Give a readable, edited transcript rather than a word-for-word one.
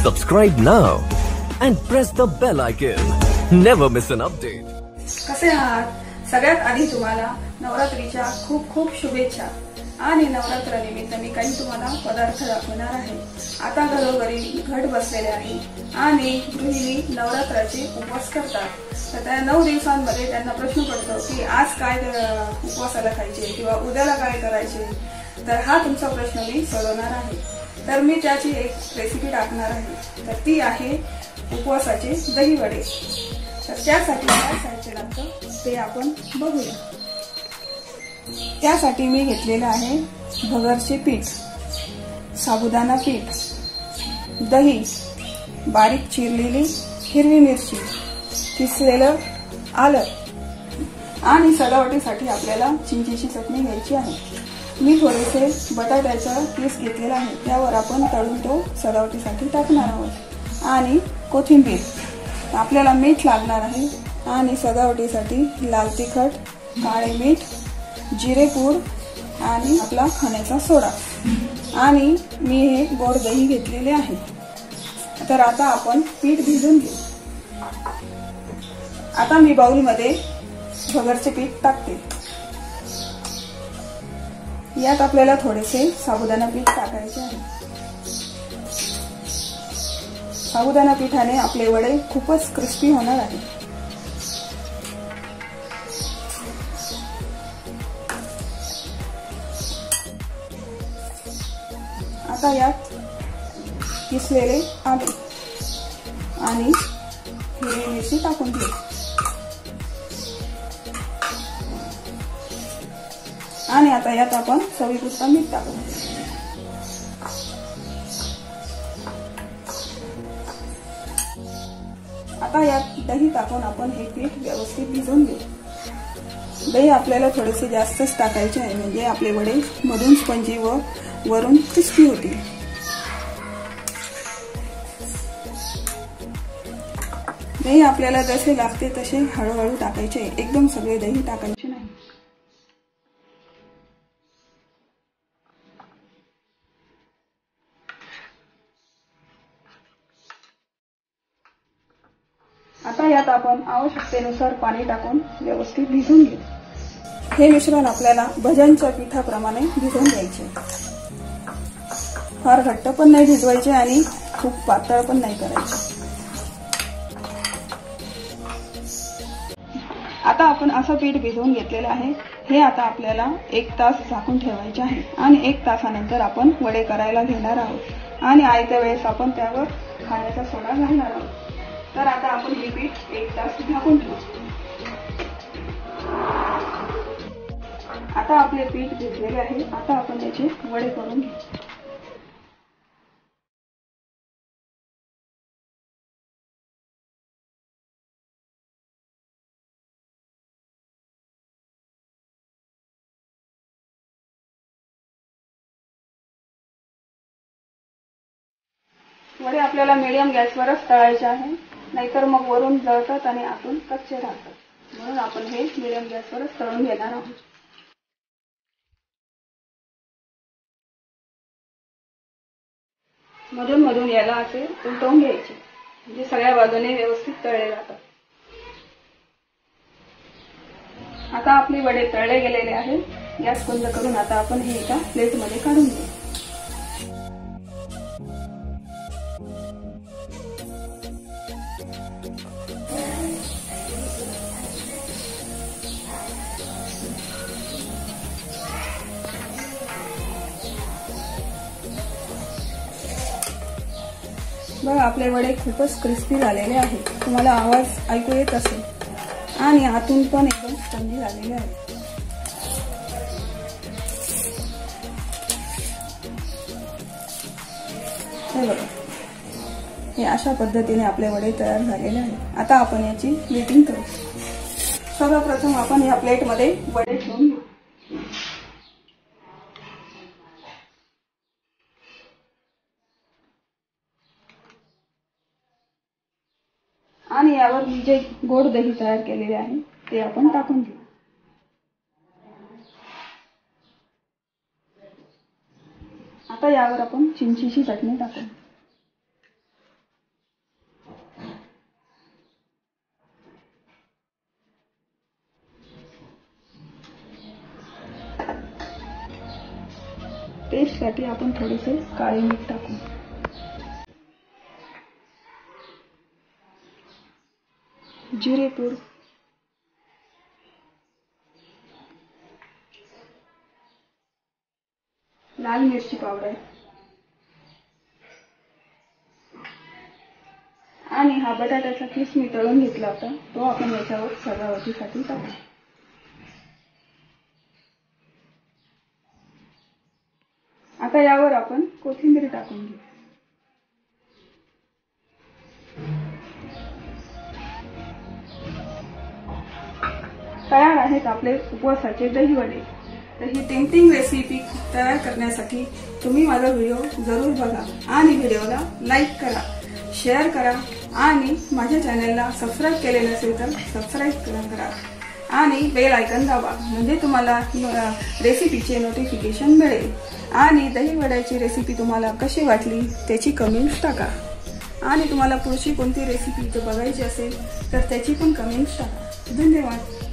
Subscribe now and press the bell icon. Never miss an update. कसे आहात? सगळ्यात आधी तुम्हाला नवरात्रीच्या खूप खूप शुभेच्छा। आणि नवरात्रानिमित्त मी काही तुम्हाला पदार्थ दाखवणार आहे। आता घरोघरी घट बसलेले आहे आणि गृहिणी नवरात्राचे उपवास करतात। तर त्या 9 दिवसांमध्ये त्यांना प्रश्न पडतो की आज काय उपवासाला खायचे किंवा उद्याला काय करायचे। तर हा तुमचा प्रश्न मी सोडवणार आहे। तर मी त्याची एक रेसिपी टाकणार आहे। तर ती आहे उपवासाचे दही वडे। तर त्यासाठी काय साहित्य लागतं ते आपण बघूया। त्यासाठी मी घेतलेले आहे भगरचे पीठ, साबुदाणा पीठ, दही, बारीक चिरलेली हिरवी मिरची, किसलेलं आलं आणि सजावटीसाठी आपल्याला चिंचेची चटणी घ्यायची आहे। मी थोडेसे बटाट्याचा पीस घेतलेला आहे, त्यावर आपण तळून तो सजावटीसाठी टाकणार आहोत आणि कोथिंबीर। आपल्याला मीठ लागणार आहे आणि सजावटीसाठी लाल तिखट, काळे मीठ, जिरेपूड आणि आपला खाण्याचा सोडा आणि मी हे गोड दही घेतलेले आहे। तर आता आपण पीठ भिजवून घेऊ। आता मी बाउलमध्ये भगरचे पीठ टाकते। यात आपल्याला थोडेसे साबुदाणा पीठ टाकायचे आहे। साबुदाणा पिठाने आपले वडे खूपच क्रिस्पी होणार आहे। आता यात किसलेले आले आणि हिरवी मिरची टाकून घेऊ आणि आता यात आपण चवीपुरता मीठ टाकू। आता यात दही टाकून आपण हे पीठ व्यवस्थित भिजवून घेऊ। दही आपल्याला थोडेसे जास्तच टाकायचे आहे, म्हणजे आपले वडे मधून स्पंजी व वरून क्रिस्पी होतील। दही आपल्याला जसे लागते तसे हळूहळू टाकायचे, एकदम सगळे दही टाकायचे नाही। आता यात आपण आवश्यकतेनुसार पाणी टाकून व्यवस्थित भिजवून घेऊ। हे मिश्रण आपल्याला भज्यांच्या पिठाप्रमाणे भिजवून घ्यायचे। फार घट्ट पण नाही भिजवायचे आणि खूप पातळ पण नाही करायचे। आता आपण असं पीठ भिजवून घेतलेले आहे। हे आता आपल्याला 1 तास झाकून ठेवायचे आहे आणि 1 तासानंतर आपण वडे करायला घेणार आहोत आणि आयत्या वेळेस आपण त्यावर खाण्याचा सोडा घालणार आहोत। तर आता आपण हे पीठ 1 तास झाकून ठेवू। आता आपले पीठ भिजलेले आहे। आता आपण याचे वडे करून घेऊ। वडे आपल्याला मीडियम गॅसवरच तळायचे आहे, नाहीतर मग वरून जळतात आणि आतून कच्चे राहतात। म्हणून आपण हे मीडियम गॅसवरच तळून घेणार आहोत। मधून मधून याला असे उलटवून घ्यायचे, म्हणजे सगळ्या बाजूने व्यवस्थित तळले जातात। आता आपले वडे तळले गेलेले आहेत। गॅस बंद करून आता आपण हे एका प्लेटमध्ये काढून घेऊ। बघा आपले वडे खूपच क्रिस्पी झालेले आहेत। तुम्हाला आवाज ऐकू येत असेल आणि आतून पण एकदम स्पंजी झालेले आहे। हे बघा, हे अशा पद्धतीने आपले वडे तयार झालेले आहेत। आता आपण याची प्लेटिंग करू। सर्वप्रथम आपण या प्लेटमध्ये वडे ठेवून घेऊ आणि यावर मी जे गोड दही तयार केलेले आहे ते आपण टाकून घेऊ। आता यावर आपण चिंचेची चटणी टाकू। टेस्टसाठी आपण थोडेसे काळे मीठ टाकू. जिरेपूड, लाल मिरची पावडर आणि हा बटाट्याचा किस मी तळून घेतला होता तो आपण याच्यावर सजावटीसाठी टाकू. आता यावर आपण कोथिंबीर टाकून घेऊ. तयार आहेत आपले उपवासाचे दही वडे. तर ही टेम्पटिंग रेसिपी तयार करण्यासाठी तुम्ही माझा व्हिडिओ जरूर बघा आणि व्हिडिओला लाईक करा, शेअर करा आणि माझ्या चॅनलला सबस्क्राईब केले नसेल तर सबस्क्राईब करा आणि बेल आयकॉन दाबा म्हणजे तुम्हाला रेसिपीचे नोटिफिकेशन मिळेल. आणि दही वड्याची रेसिपी तुम्हाला कशी वाटली त्याची कमेंट्स टाका आणि तुम्हाला पुढची कोणती रेसिपी बघायची असेल तर त्याची पण कमेंट्स टाका. धन्यवाद.